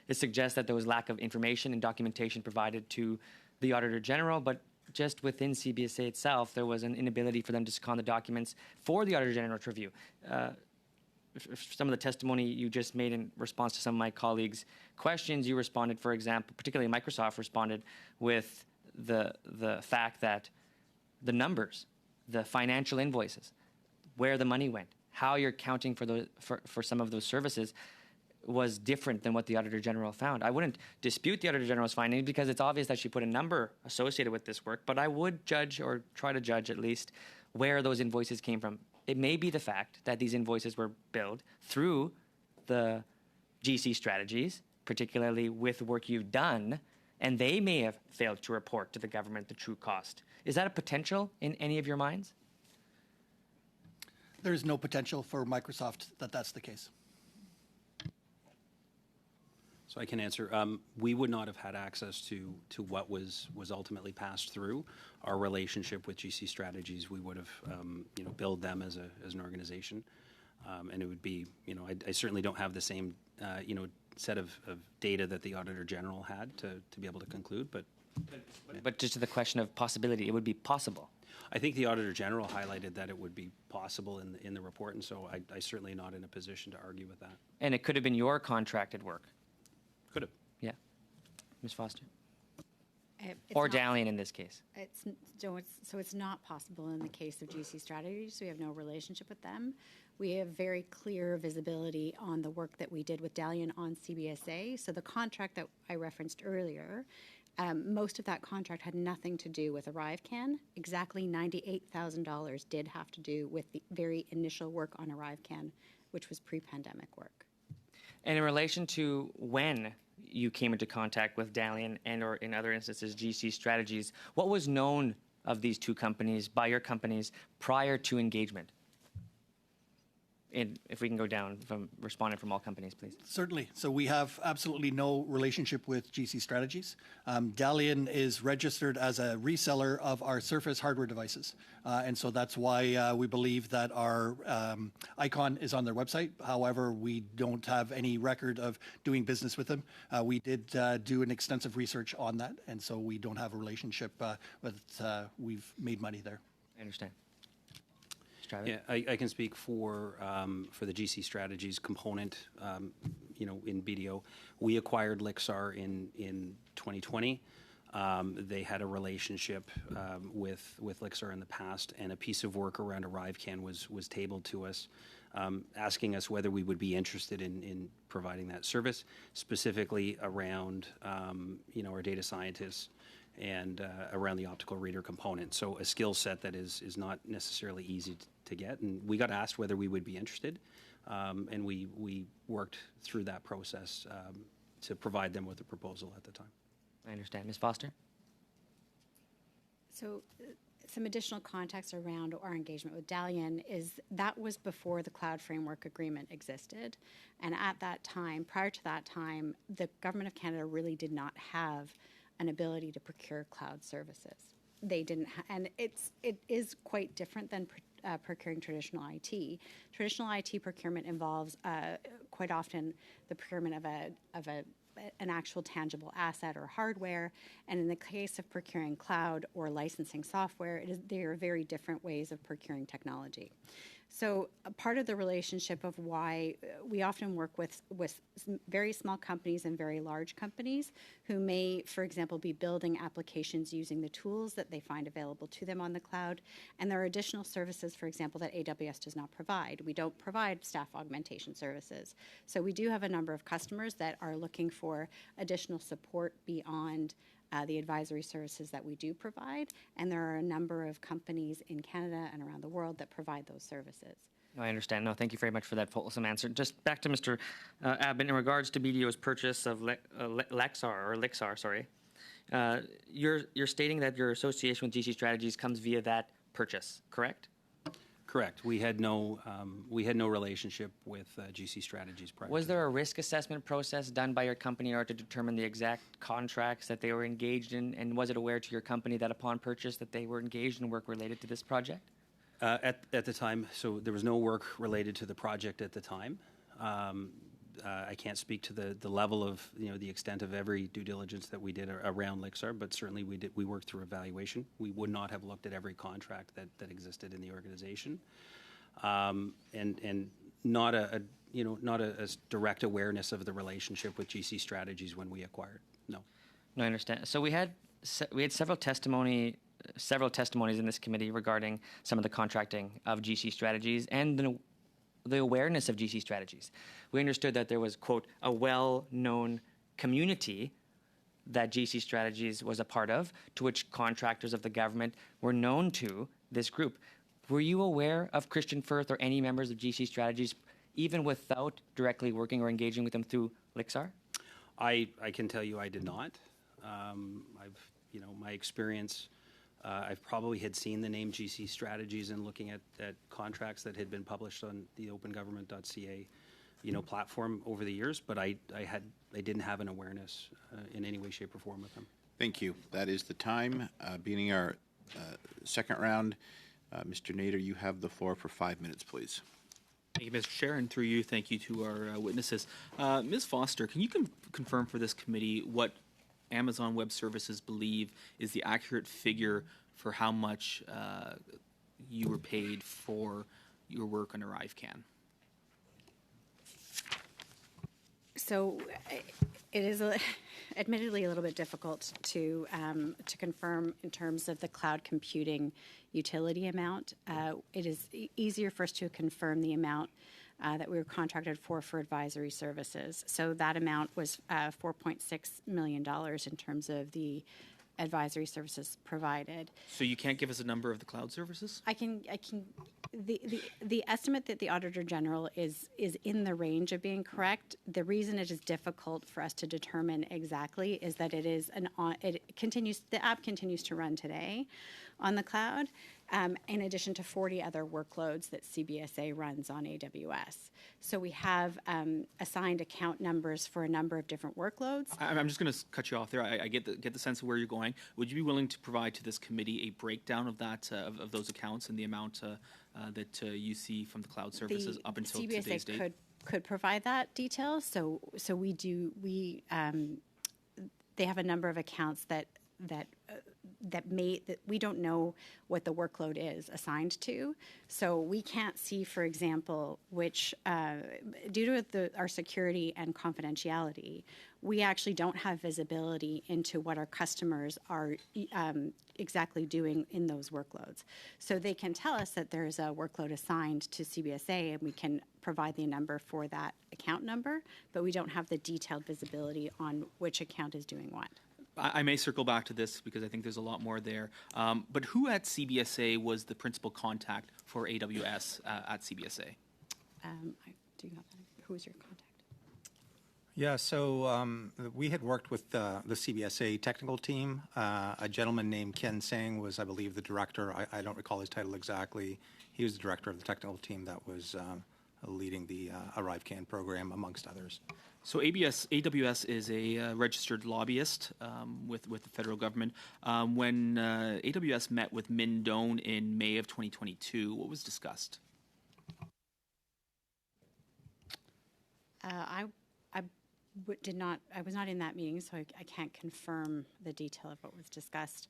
It suggests that there was lack of information and documentation provided to the Auditor General, but just within CBSA itself, there was an inability for them to second the documents for the Auditor General to review. Some of the testimony you just made in response to some of my colleagues' questions, you responded, for example, particularly Microsoft responded with the fact that the numbers, the financial invoices, where the money went, how you're accounting for some of those services was different than what the Auditor General found. I wouldn't dispute the Auditor General's findings because it's obvious that she put a number associated with this work, but I would judge, or try to judge at least, where those invoices came from. It may be the fact that these invoices were billed through the GC strategies, particularly with work you've done, and they may have failed to report to the government the true cost. Is that a potential in any of your minds? There is no potential for Microsoft that that's the case. So I can answer. We would not have had access to what was ultimately passed through. Our relationship with GC Strategies, we would have billed them as an organization, and it would be I certainly don't have the same set of data that the Auditor General had to be able to conclude, But just to the question of possibility, it would be possible. I think the Auditor General highlighted that it would be possible in the report, and so I certainly not in a position to argue with that. And it could have been your contracted work. Could have. Yeah. Ms. Foster? It's Or not- Dalian in this case. So it's not possible in the case of GC Strategies. We have no relationship with them. We have very clear visibility on the work that we did with Dalian on CBSA. So the contract that I referenced earlier, most of that contract had nothing to do with ArriveCan. Exactly $98,000 did have to do with the very initial work on ArriveCan, which was pre-pandemic work. And in relation to when you came into contact with Dalian and or in other instances GC Strategies, what was known of these two companies by your companies prior to engagement? And if we can go down from responding from all companies, please. Certainly. So we have absolutely no relationship with GC Strategies. Dalian is registered as a reseller of our Surface hardware devices. And so that's why we believe that our icon is on their website. However, we don't have any record of doing business with them. We did do an extensive research on that. And so we don't have a relationship with we've made money there. I understand. Yeah, I can speak for the GC Strategies component, in BDO. We acquired Lixar in 2020. They had a relationship with Lixar in the past, and a piece of work around ArriveCan was tabled to us, asking us whether we would be interested in providing that service, specifically around our data scientists and around the optical reader component. So a skill set that is not necessarily easy to get. And we got asked whether we would be interested, and we worked through that process to provide them with a proposal at the time. I understand. Ms. Foster? So some additional context around our engagement with Dalian is that was before the Cloud Framework Agreement existed. And at that time, prior to that time, the Government of Canada really did not have an ability to procure cloud services. They didn't, and it is quite different than procuring traditional IT. Traditional IT procurement involves quite often the procurement of an actual tangible asset or hardware, and in the case of procuring cloud or licensing software, they are very different ways of procuring technology. So a part of the relationship of why we often work with very small companies and very large companies who may, for example, be building applications using the tools that they find available to them on the cloud. And there are additional services, for example, that AWS does not provide. We don't provide staff augmentation services. So we do have a number of customers that are looking for additional support beyond the advisory services that we do provide, and there are a number of companies in Canada and around the world that provide those services. No, I understand. No, thank you very much for that fulsome answer. Just back to Mr. Abbott, in regards to BDO's purchase of Lixar, sorry. You're stating that your association with GC Strategies comes via that purchase, correct? Correct. We had no relationship with GC Strategies prior. Was there a risk assessment process done by your company or to determine the exact contracts that they were engaged in? And was it aware to your company that upon purchase that they were engaged in work related to this project? At the time, so there was no work related to the project at the time. I can't speak to the level of, the extent of every due diligence that we did around Lixar, but certainly we worked through evaluation. We would not have looked at every contract that existed in the organization, and not a direct awareness of the relationship with GC Strategies when we acquired. No, I understand. So we had several testimonies in this committee regarding some of the contracting of GC Strategies and the awareness of GC Strategies. We understood that there was, quote, a well-known community that GC Strategies was a part of, to which contractors of the government were known to this group. Were you aware of Christian Firth or any members of GC Strategies, even without directly working or engaging with them through Lixar? I can tell you I did not. My experience, I've probably had seen the name GC Strategies and looking at contracts that had been published on the opengovernment.ca, platform over the years, but I didn't have an awareness in any way, shape, or form with them. Thank you. That is the time. Beginning our second round, Mr. Nader, you have the floor for 5 minutes, please. Thank you, Mr. Chair, and through you, thank you to our witnesses. Ms. Foster, can you confirm for this committee what Amazon Web Services believe is the accurate figure for how much you were paid for your work on ArriveCAN? So it is admittedly a little bit difficult to confirm in terms of the cloud computing utility amount. It is easier for us to confirm the amount that we were contracted for advisory services. So that amount was $4.6 million in terms of the advisory services provided. So you can't give us a number of the cloud services? I can. The estimate that the Auditor General is in the range of being correct. The reason it is difficult for us to determine exactly is that the app continues to run today on the cloud, in addition to 40 other workloads that CBSA runs on AWS. So we have assigned account numbers for a number of different workloads. I'm just going to cut you off there. I get the sense of where you're going. Would you be willing to provide to this committee a breakdown of that of those accounts and the amount that you see from the cloud services up until CBSA today's date? could provide that detail. So we do. They have a number of accounts that we don't know what the workload is assigned to. So we can't see, for example, which, due to our security and confidentiality, we actually don't have visibility into what our customers are exactly doing in those workloads. So they can tell us that there's a workload assigned to CBSA, and we can provide the number for that account number, but we don't have the detailed visibility on which account is doing what. I may circle back to this because I think there's a lot more there. But who at CBSA was the principal contact for AWS at CBSA? Do you have that? Who was your contact? Yeah, so we had worked with the CBSA technical team. A gentleman named Ken Sang was, I believe, the director. I don't recall his title exactly. He was the director of the technical team that was leading the ArriveCAN program, amongst others. So AWS is a registered lobbyist with the federal government. When AWS met with Min Doan in May of 2022, what was discussed? I was not in that meeting, so I can't confirm the detail of what was discussed.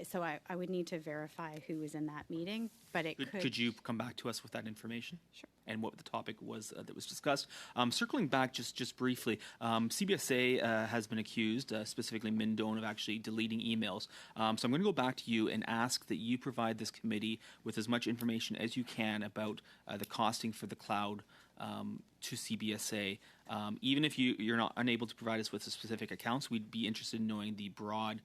So I would need to verify who was in that meeting, but it could. Could you come back to us with that information? Sure. And what the topic was that was discussed. Circling back just briefly, CBSA has been accused, specifically Min Doan, of actually deleting emails. So I'm going to go back to you and ask that you provide this committee with as much information as you can about the costing for the cloud to CBSA. Even if you're not unable to provide us with the specific accounts, we'd be interested in knowing the broad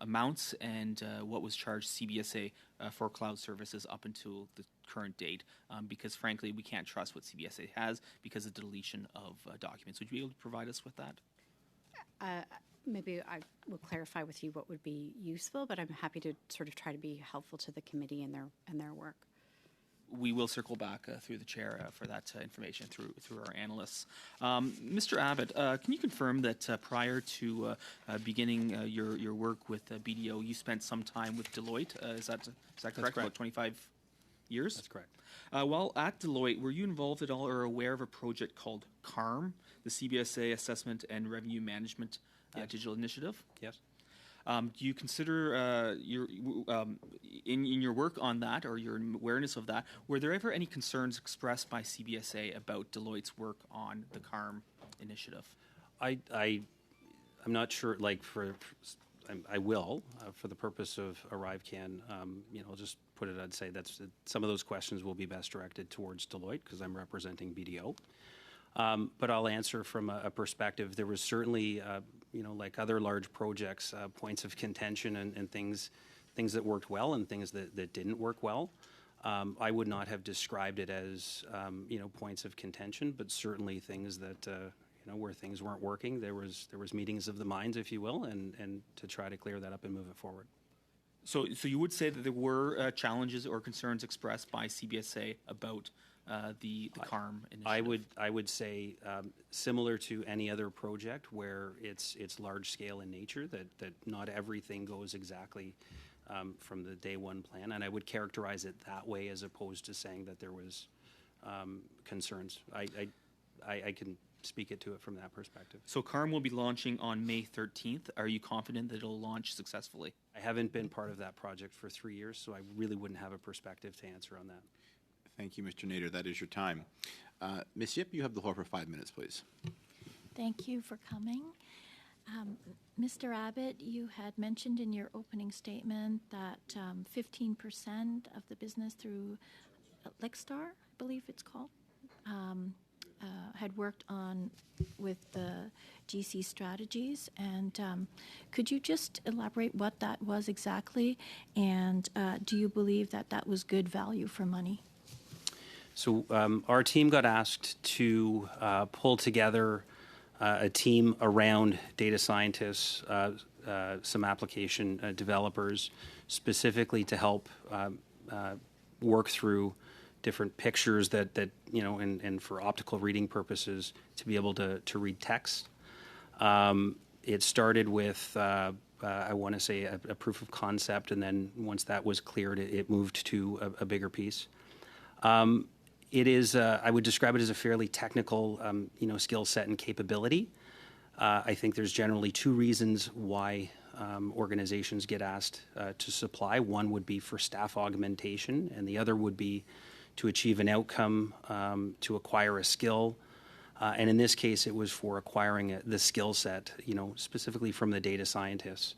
amounts and what was charged CBSA for cloud services up until the current date, because frankly we can't trust what CBSA has because of deletion of documents. Would you be able to provide us with that? Maybe I will clarify with you what would be useful, but I'm happy to sort of try to be helpful to the committee in their work. We will circle back through the chair for that information through our analysts. Mr. Abbott, can you confirm that prior to beginning your work with BDO, you spent some time with Deloitte? Is that correct? Correct. About 25 years? That's correct. While at Deloitte, were you involved at all or aware of a project called CARM, the CBSA Assessment and Revenue Management Digital Initiative? Yes. Do you consider in your work on that or your awareness of that, were there ever any concerns expressed by CBSA about Deloitte's work on the CARM initiative? I'm not sure. I will for the purpose of ArriveCan. I'll just put it. I'd say that's some of those questions will be best directed towards Deloitte because I'm representing BDO. But I'll answer from a perspective. There was certainly, like other large projects, points of contention and things that worked well and things that didn't work well. I would not have described it as, points of contention, but certainly things that, where things weren't working. There was meetings of the minds, if you will, and to try to clear that up and move it forward. So you would say that there were challenges or concerns expressed by CBSA about the CARM initiative? I would say similar to any other project where it's large scale in nature, that not everything goes exactly from the day one plan, and I would characterize it that way as opposed to saying that there was concerns. I can speak to it from that perspective. So CARM will be launching on May 13th. Are you confident that it'll launch successfully? I haven't been part of that project for 3 years, so I really wouldn't have a perspective to answer on that. Thank you, Mr. Nader. That is your time. Ms. Yip, you have the floor for 5 minutes, please. Thank you for coming. Mr. Abbott, you had mentioned in your opening statement that 15% of the business through Lexstar, I believe it's called, had worked on with the GC strategies. And could you just elaborate what that was exactly? And do you believe that that was good value for money? So our team got asked to pull together a team around data scientists, some application developers, specifically to help work through different pictures that and for optical reading purposes to be able to read text. It started with I want to say a proof of concept, and then once that was cleared, it moved to a bigger piece. It is, I would describe it as a fairly technical, skill set and capability. I think there's generally two reasons why organizations get asked to supply. One would be for staff augmentation, and the other would be to achieve an outcome, to acquire a skill. And in this case, it was for acquiring the skill set, specifically from the data scientists.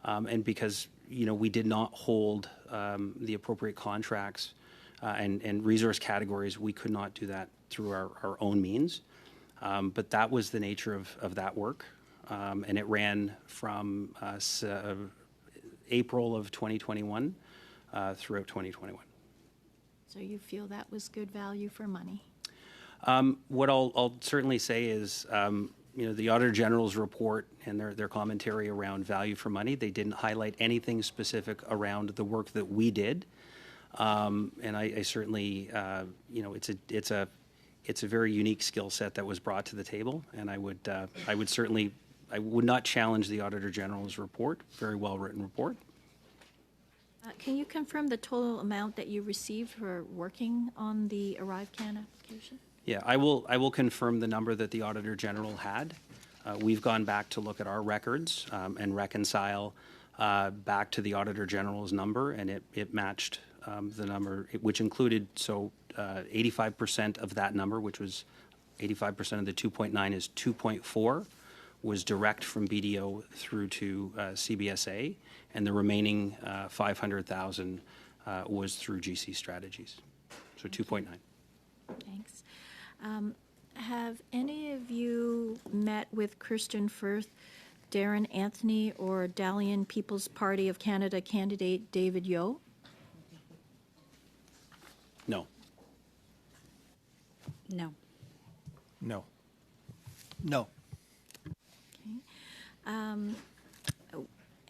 And because, we did not hold the appropriate contracts and resource categories, we could not do that through our own means. But that was the nature of that work. And it ran from April of 2021 throughout 2021. So you feel that was good value for money? What I'll certainly say is, the Auditor General's report and their commentary around value for money, they didn't highlight anything specific around the work that we did. And I certainly, it's a very unique skill set that was brought to the table, and I would not challenge the Auditor General's report. Very well written report. Can you confirm the total amount that you received for working on the ArriveCan application? Yeah, I will confirm the number that the Auditor General had. We've gone back to look at our records and reconcile back to the Auditor General's number, and it matched the number, which included 85% of that number, which was 85% of the 2.9 is 2.4, was direct from BDO through to CBSA, and the remaining 500,000 was through GC strategies. So 2.9. Thanks. Have any of you met with Kirsten Firth Darren Anthony or Dalian People's Party of Canada candidate David Yeo? No. No. No. No.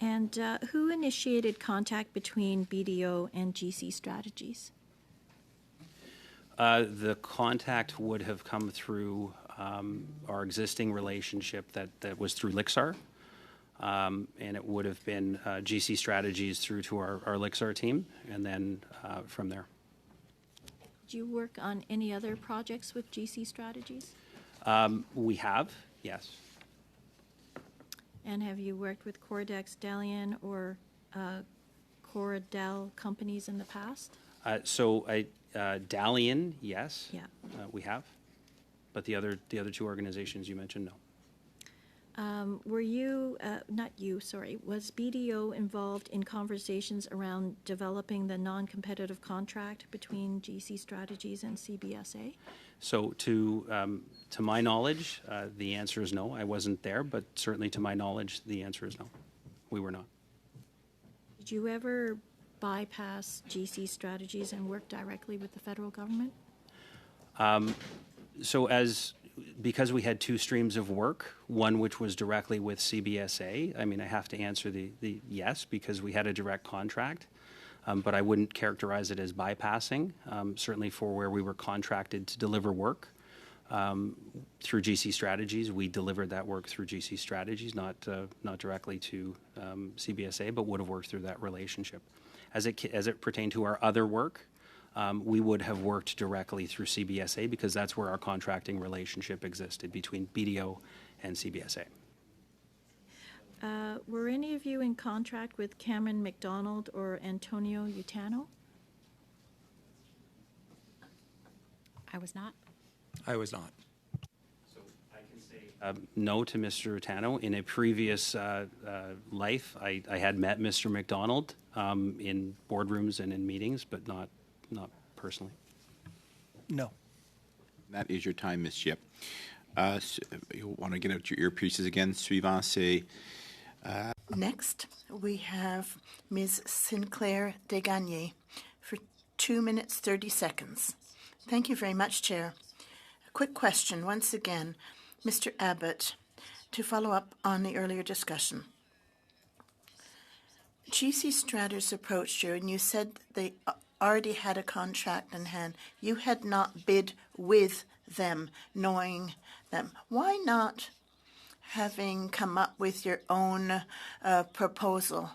And who initiated contact between BDO and GC Strategies? The contact would have come through our existing relationship that was through Lixar, and it would have been GC Strategies through to our Lixar team, and then from there. Do you work on any other projects with GC Strategies? We have, yes. And have you worked with Cordex, Dalian, or Coradel companies in the past? Dalian, yes. Yeah. We have. But the other two organizations you mentioned, no. Were you, not you, sorry, was BDO involved in conversations around developing the non-competitive contract between GC Strategies and CBSA? So to my knowledge, the answer is no. I wasn't there, but certainly to my knowledge, the answer is no. We were not. Did you ever bypass GC Strategies and work directly with the federal government? Because we had two streams of work, one which was directly with CBSA, I mean, I have to answer the yes, because we had a direct contract, but I wouldn't characterize it as bypassing, certainly for where we were contracted to deliver work through GC Strategies. We delivered that work through GC Strategies, not directly to CBSA, but would have worked through that relationship. As it pertained to our other work, we would have worked directly through CBSA because that's where our contracting relationship existed between BDO and CBSA. Were any of you in contract with Cameron McDonald or Antonio Utano? I was not. I was not. No to Mr. Utano. In a previous life, I had met Mr. McDonald in boardrooms and in meetings, but not personally. No. That is your time, Ms. Yip. You want to get out your earpieces again. Suivant, c'est... Next, we have Ms. Sinclair Desgagnés for 2 minutes, 30 seconds. Thank you very much, Chair. A quick question, once again, Mr. Abbott, to follow up on the earlier discussion. GC Stratters approached you and you said they already had a contract in hand. You had not bid with them, knowing them. Why not, having come up with your own proposal?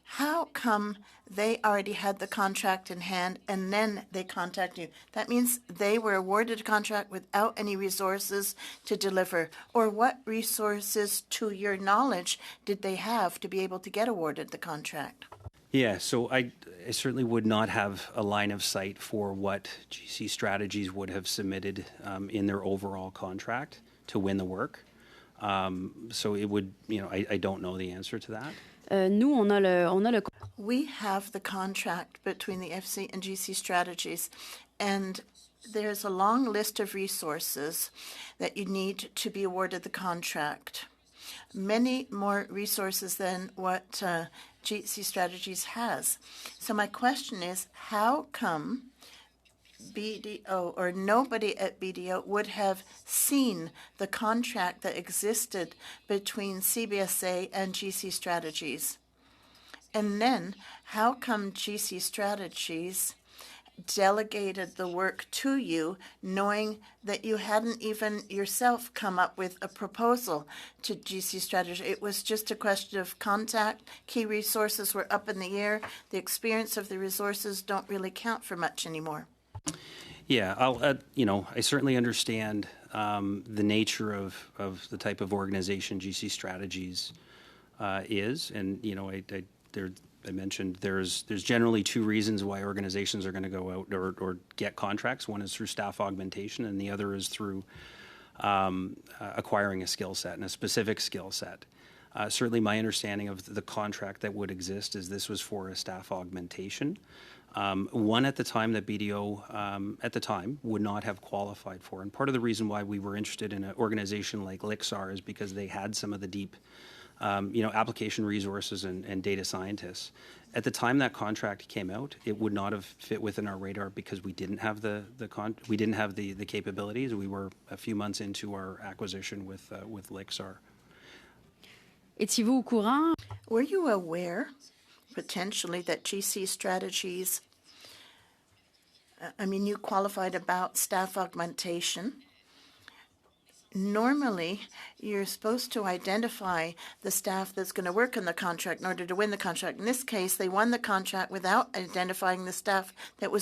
How come they already had the contract in hand and then they contacted you? That means they were awarded a contract without any resources to deliver. Or what resources, to your knowledge, did they have to be able to get awarded the contract? Yeah, so I certainly would not have a line of sight for what GC Strategies would have submitted in their overall contract to win the work. So it would, I don't know the answer to that. We have the contract between the FC and GC Strategies, and there's a long list of resources that you need to be awarded the contract. Many more resources than what GC Strategies has. So my question is, how come BDO or nobody at BDO would have seen the contract that existed between CBSA and GC Strategies? And then how come GC Strategies delegated the work to you, knowing that you hadn't even yourself come up with a proposal to GC Strategy? It was just a question of contact. Key resources were up in the air. The experience of the resources don't really count for much anymore. Yeah, I certainly understand the nature of the type of organization GC Strategies is, and I mentioned there's generally two reasons why organizations are going to go out or get contracts. One is through staff augmentation, and the other is through acquiring a skill set and a specific skill set. Certainly, my understanding of the contract that would exist is this was for a staff augmentation. One at the time that BDO at the time would not have qualified for. And part of the reason why we were interested in an organization like Lixar is because they had some of the deep application resources and data scientists. At the time that contract came out, it would not have fit within our radar because we didn't have the capabilities. We were a few months into our acquisition with Lixar. Étiez-vous au courant? Were you aware, potentially, that GC strategies, you qualified about staff augmentation. Normally, you're supposed to identify the staff that's going to work on the contract in order to win the contract. In this case, they won the contract without identifying the staff that was going